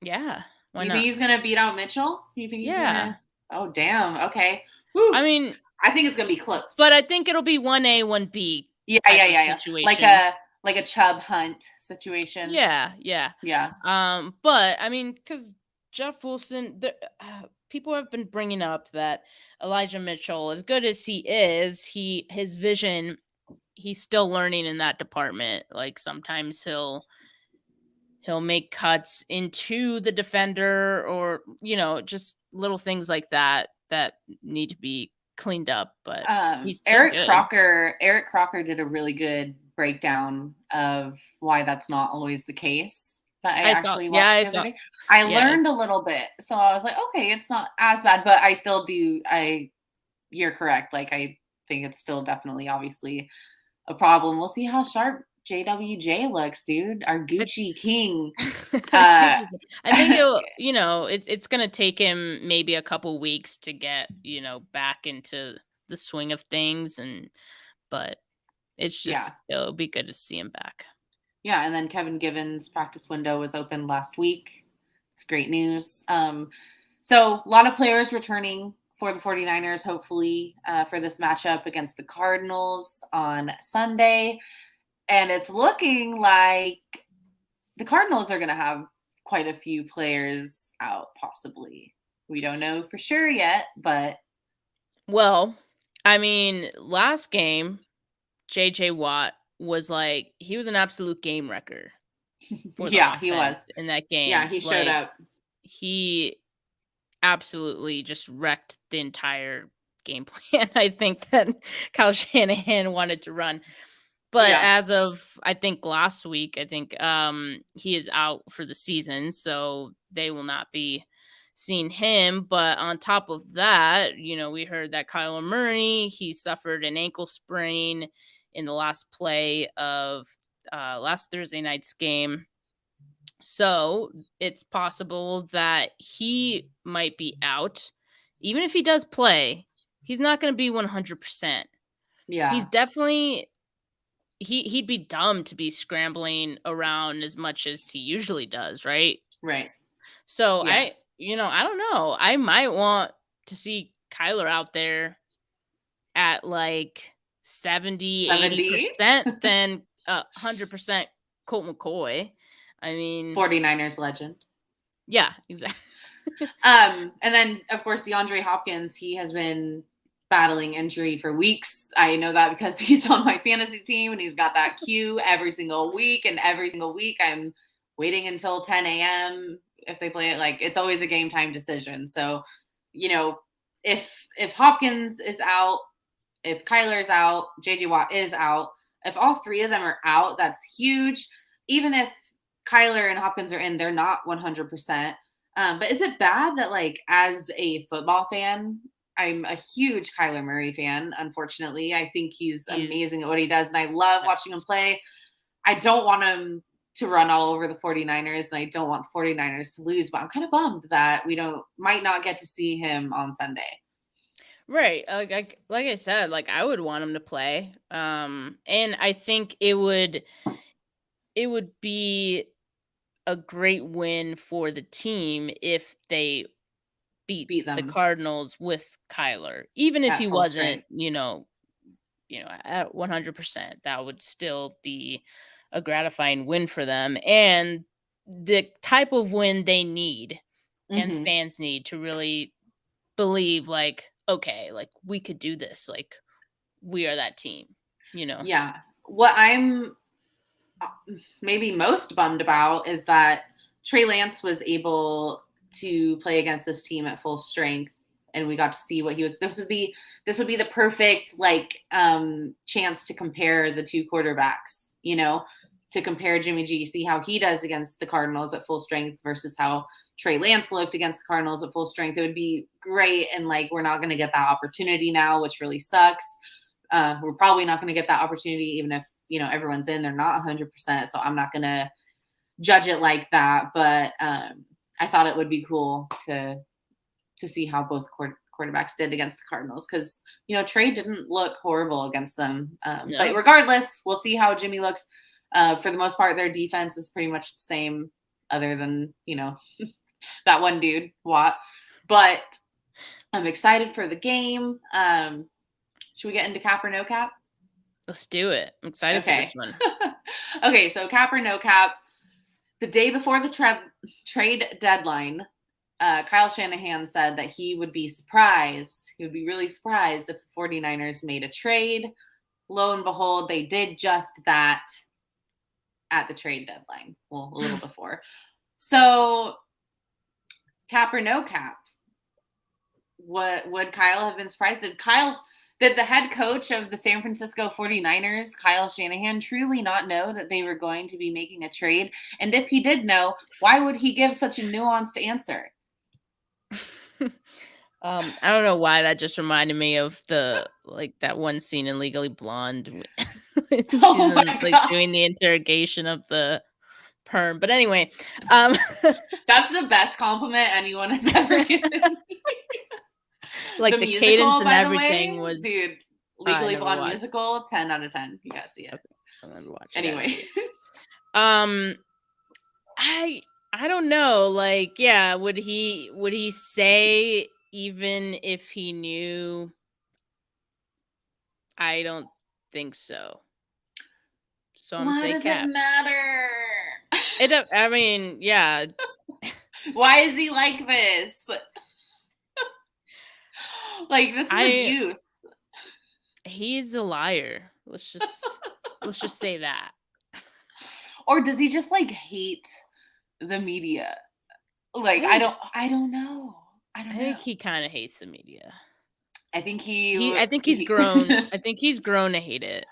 yeah, why not? You think he's gonna beat out Mitchell? You think he's gonna? Oh damn! Okay. Woo. I mean, I think it's gonna be close, but I think it'll be 1A, 1B. Yeah. Like a Chubb Hunt situation. Yeah. But I mean, because Jeff Wilson, people have been bringing up that Elijah Mitchell, as good as he is, his vision, he's still learning in that department. Like sometimes he'll make cuts into the defender, or just little things like that need to be cleaned up. But he's Eric Crocker did a really good breakdown of why that's not always the case. That I learned a little bit, so I was like, okay, it's not as bad, but I still do. You're correct. Like I think it's still definitely obviously a problem. We'll see how sharp JWJ looks, dude. Our Gucci King. I think it's gonna take him maybe a couple weeks to get back into the swing of things, but it's just it'll be good to see him back. Yeah, and then Kevin Givens' practice window was open last week. It's great news. So a lot of players returning for the 49ers, hopefully, for this matchup against the Cardinals on Sunday. And it's looking like the Cardinals are going to have quite a few players out, possibly. We don't know for sure yet, but. Well, I mean, last game, J.J. Watt was he was an absolute game wrecker. Yeah, he was. In that game. Yeah, he showed up. He absolutely just wrecked the entire game plan. I think that Kyle Shanahan wanted to run. But as of, I think, last week, he is out for the season, so they will not be seeing him. But on top of that, we heard that Kyler Murray, he suffered an ankle sprain in the last play of last Thursday night's game. So it's possible that he might be out. Even if he does play, he's not going to be 100%. Yeah. He's definitely... He'd be dumb to be scrambling around as much as he usually does, right? Right. So I don't know. I might want to see Kyler out there at 70, 80% than 100% Colt McCoy. I mean, 49ers legend. Yeah, exactly. And then of course DeAndre Hopkins, he has been battling injury for weeks. I know that because he's on my fantasy team and he's got that queue every single week. And every single week I'm waiting until 10 a.m. if they play it. Like, it's always a game time decision. So, if Hopkins is out, if Kyler's out, JJ Watt is out, if all three of them are out, that's huge. Even if Kyler and Hopkins are in, they're not 100%. But is it bad that, like, as a football fan, I'm a huge Kyler Murray fan, unfortunately. I think he's amazing at what he does, and I love watching him play. I don't want him to run all over the 49ers, and I don't want the 49ers to lose, but I'm kind of bummed that we might not get to see him on Sunday. Right. Like I said, like, I would want him to play. And I think it would be a great win for the team if they beat them, the Cardinals with Kyler, even if he wasn't, at 100%. That would still be a gratifying win for them, and the type of win they need and fans need to really believe, like, okay, like, we could do this. Like, we are that team, Yeah. What I'm maybe most bummed about is that Trey Lance was able to play against this team at full strength, and we got to see what he was. This would be the perfect, like, chance to compare the two quarterbacks, to compare Jimmy G, see how he does against the Cardinals at full strength versus how Trey Lance looked against the Cardinals at full strength. It would be great. And, like, we're not going to get that opportunity now, which really sucks. We're probably not going to get that opportunity, even if, everyone's in, they're not 100%. So I'm not going to judge it like that. But I thought it would be cool to see how both quarterbacks did against the Cardinals, because, Trey didn't look horrible against them. But regardless, we'll see how Jimmy looks. For the most part, their defense is pretty much the same, other than, that one dude, Watt. But I'm excited for the game. Should we get into cap or no cap? Let's do it. I'm excited for this one. Okay, so cap or no cap. The day before the trade deadline, Kyle Shanahan said that he would be surprised. He would be really surprised if the 49ers made a trade. Lo and behold, they did just that at the trade deadline. Well, a little before. So, cap or no cap? Would Kyle have been surprised? Did the head coach of the San Francisco 49ers, Kyle Shanahan, truly not know that they were going to be making a trade? And if he did know, why would he give such a nuanced answer? I don't know why that just reminded me of that one scene in Legally Blonde. She's doing the interrogation of the perm. But anyway, that's the best compliment anyone has ever given. Like, the musical, cadence and everything was, dude. Legally Blonde musical, 10 out of 10. You gotta see it. Okay. Anyway, I don't know. Like, yeah, would he say even if he knew? I don't think so. So I'm saying cap. Why does it matter? I mean, yeah. Why is he like this? Like, this is abuse. He's a liar. Let's just say that. Or does he just, like, hate the media? Like, I don't know. I think he kind of hates the media. I think he's grown. I think he's grown to hate it.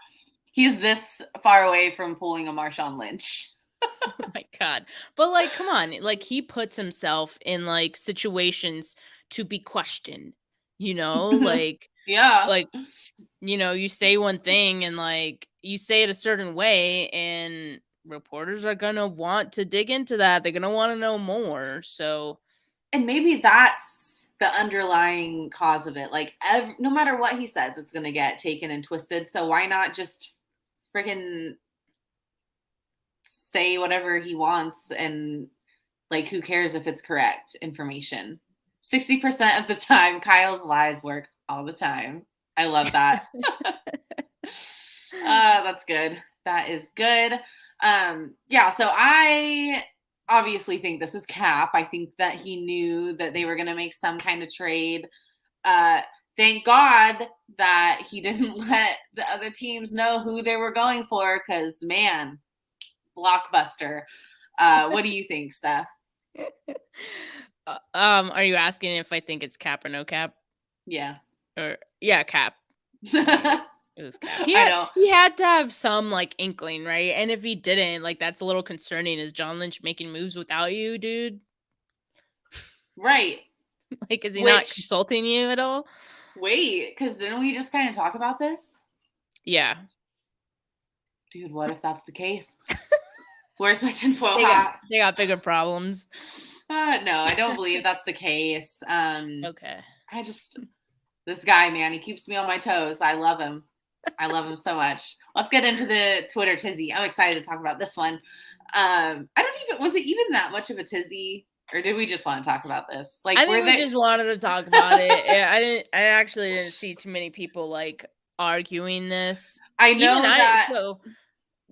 He's this far away from pulling a Marshawn Lynch. Oh my God. But, like, come on. Like, he puts himself in, like, situations to be questioned, like, yeah, like, you say one thing and, like, you say it a certain way, and reporters are going to want to dig into that. They're going to want to know more. So, and maybe that's the underlying cause of it. Like, no matter what he says, it's going to get taken and twisted. So why not just freaking say whatever he wants, and, like, who cares if it's correct information? 60% of the time, Kyle's lies work all the time. I love that. That's good. That is good. Yeah, so I obviously think this is cap. I think that he knew that they were going to make some kind of trade. Thank God that he didn't let the other teams know who they were going for, because, man, blockbuster. What do you think, Steph? Are you asking if I think it's cap or no cap? Yeah. Or yeah, cap. It was cap. He had to have some like inkling, right? And if he didn't, like, that's a little concerning. Is John Lynch making moves without you, dude? Right. Like, is he not consulting you at all? Wait, because didn't we just kind of talk about this? Yeah. Dude, what if that's the case? Where's my tinfoil hat? They got bigger problems. No, I don't believe that's the case. Okay. This guy, man, he keeps me on my toes. I love him. I love him so much. Let's get into the Twitter tizzy. I'm excited to talk about this one. Was it even that much of a tizzy? Or did we just want to talk about this? Like, I think we just wanted to talk about it. I actually didn't see too many people like arguing this. I know that. So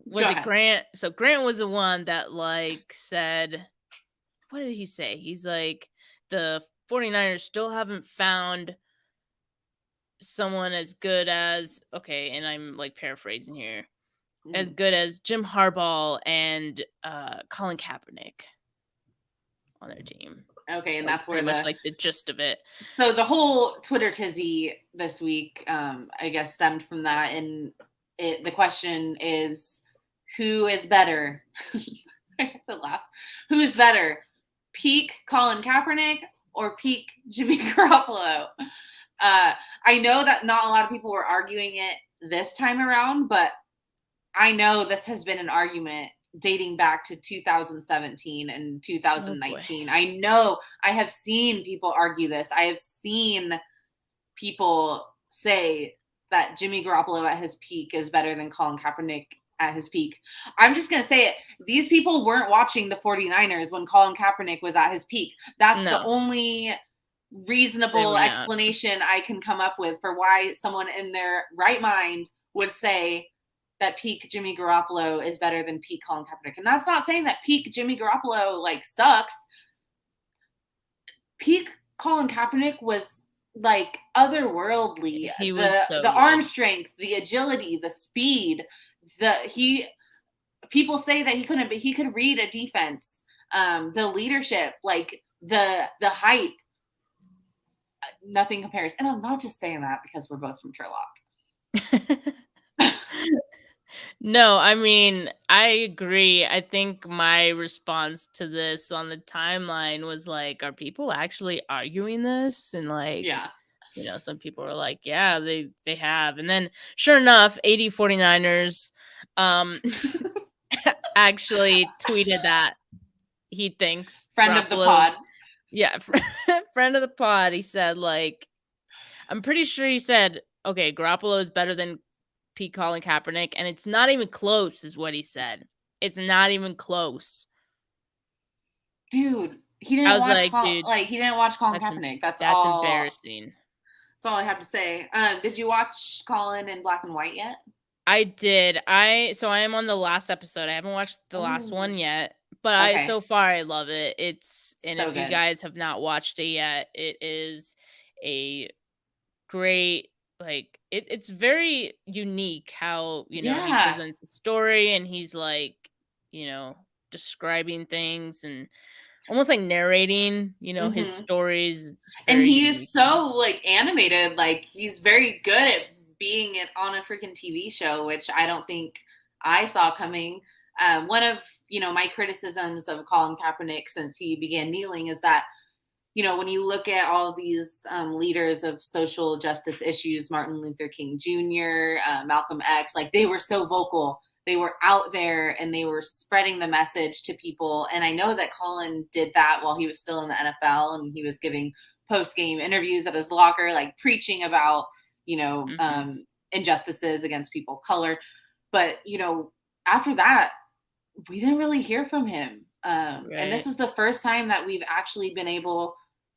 was it Grant? So Grant was the one that like said, what did he say? He's like, the 49ers still haven't found someone as good as, okay, and I'm like paraphrasing here, as good as Jim Harbaugh and Colin Kaepernick on their team. Okay, and that's where much like the gist of it. So the whole Twitter tizzy this week, I guess, stemmed from that, and the question is, who is better? I have to laugh. Who is better, peak Colin Kaepernick or peak Jimmy Garoppolo? I know that not a lot of people were arguing it this time around, but I know this has been an argument dating back to 2017 and 2019. I know I have seen people argue this. I have seen people say that Jimmy Garoppolo at his peak is better than Colin Kaepernick at his peak. I'm just going to say it. These people weren't watching the 49ers when Colin Kaepernick was at his peak. That's the only reasonable explanation I can come up with for why someone in their right mind would say that peak Jimmy Garoppolo is better than peak Colin Kaepernick. And that's not saying that peak Jimmy Garoppolo like sucks. Peak Colin Kaepernick was like otherworldly. He was the arm strength, the agility, the speed. People say that he couldn't, but he could read a defense. The leadership, like the height. Nothing compares. And I'm not just saying that because we're both from Turlock. No, I mean, I agree. I think my response to this on the timeline was like, are people actually arguing this? And like, yeah, you know, some people are like, yeah, they have. And then sure enough, 80 49ers actually tweeted that he thinks friend of the pod. Yeah, friend of the pod. He said, like, I'm pretty sure he said, okay, Garoppolo is better than peak Colin Kaepernick, and it's not even close, is what he said. It's not even close. Dude, he didn't he didn't watch Colin Kaepernick. That's embarrassing. That's all I have to say. Did you watch Colin in black and white yet? I did. I am on the last episode. I haven't watched the last one yet. But so far I love it. If you guys have not watched it yet, it is a great, like, it's very unique how, you know, he presents the story, and he's like, you know, describing things and almost like narrating, you know, his stories. And he is so like animated, like he's very good at being on a freaking TV show, which I don't think I saw coming. One of, you know, my criticisms of Colin Kaepernick since he began kneeling is that, you know, when you look at all these leaders of social justice issues, Martin Luther King Jr., Malcolm X, like they were so vocal. They were out there and they were spreading the message to people. And I know that Colin did that while he was still in the NFL, and he was giving post-game interviews at his locker, like preaching about, you know, injustices against people of color. But, you know, after that, we didn't really hear from him. And this is the first time that we've actually been able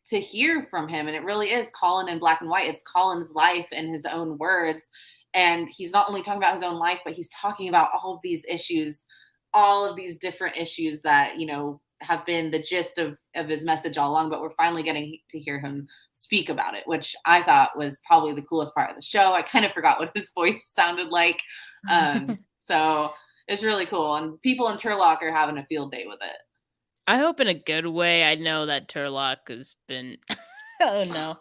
to hear from him. And it really is Colin in black and white. It's Colin's life in his own words. And he's not only talking about his own life, but he's talking about all of these issues, all of these different issues that, you know, have been the gist of his message all along, but we're finally getting to hear him speak about it, which I thought was probably the coolest part of the show. I kind of forgot what his voice sounded like. So it's really cool. And people in Turlock are having a field day with it. I hope in a good way. I know that Turlock has been, oh no.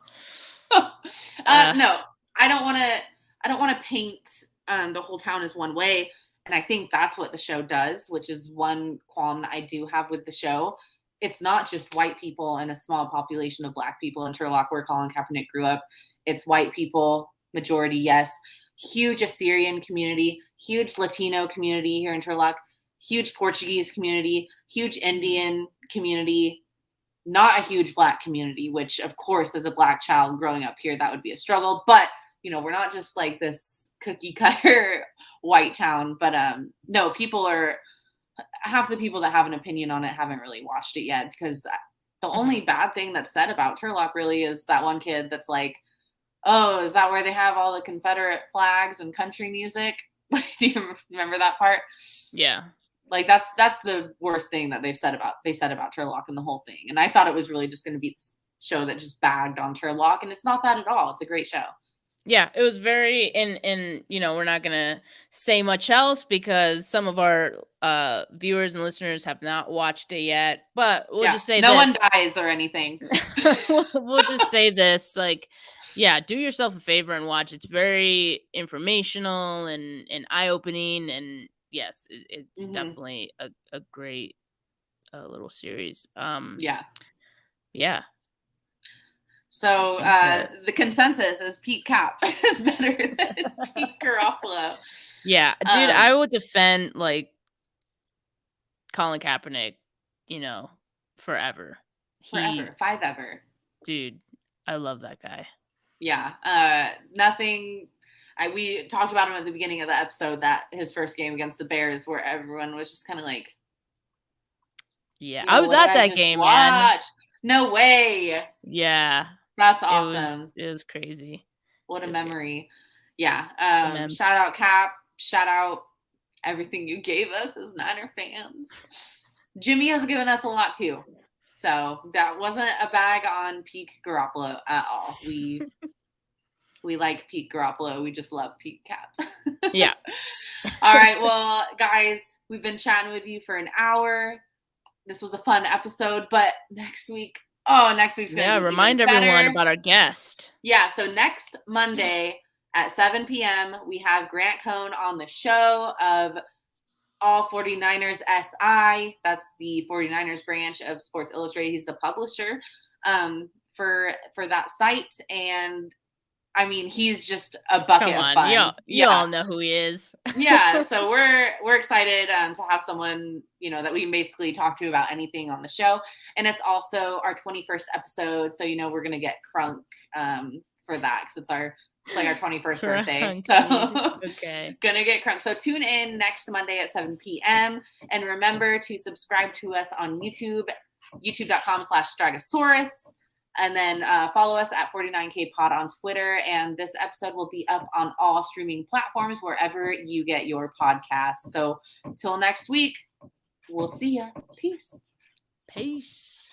No, I don't want to paint the whole town as one way. And I think that's what the show does, which is one qualm that I do have with the show. It's not just white people and a small population of Black people in Turlock where Colin Kaepernick grew up. It's white people, majority, yes. Huge Assyrian community, huge Latino community here in Turlock, huge Portuguese community, huge Indian community, not a huge Black community, which, of course, as a Black child growing up here, that would be a struggle. But, we're not just like this cookie cutter white town, but no, half the people that have an opinion on it haven't really watched it yet, because the only bad thing that's said about Turlock really is that one kid that's like, oh, is that where they have all the Confederate flags and country music? Do you remember that part? Yeah. Like that's the worst thing that they said about Turlock and the whole thing. And I thought it was really just going to be this show that just bagged on Turlock, and it's not that at all. It's a great show. Yeah, it was very, and we're not going to say much else because some of our viewers and listeners have not watched it yet, but we'll just say no one dies or anything. we'll just say this, like, yeah, do yourself a favor and watch. It's very informational and eye-opening, and yes, it's definitely a great little series. Yeah. So the consensus is Pete Cap is better than Pete Garoppolo. Yeah, dude, I would defend like Colin Kaepernick, forever. Five ever. Dude, I love that guy. Yeah. Nothing. We talked about him at the beginning of the episode, that his first game against the Bears, where everyone was just kind of like, yeah, I was at that game, man. No way. Yeah. That's awesome. It was crazy. What a memory. Great. Yeah. Shout out Cap. Shout out everything you gave us as Niner fans. Jimmy has given us a lot too. So that wasn't a bag on Pete Garoppolo at all. We like Pete Garoppolo. We just love Pete Cap. Yeah. All right. Well, guys, we've been chatting with you for an hour. This was a fun episode, but next week's gonna be remind everyone about our guest. Yeah, so next Monday at 7 p.m. we have Grant Cohn on the show of All 49ers SI. That's the 49ers branch of Sports Illustrated. He's the publisher for that site, and I mean, he's just a bucket of fun. You all know who he is. Yeah, so we're excited to have someone, that we can basically talk to about anything on the show. And it's also our 21st episode, so we're gonna get crunk for that, because it's our 21st birthday. So okay. Gonna get crunk. So tune in next Monday at 7 p.m. And remember to subscribe to us on YouTube, youtube.com/Stragasaurus. And then follow us at 49K Pod on Twitter. And this episode will be up on all streaming platforms, wherever you get your podcasts. So until next week, we'll see ya. Peace. Peace.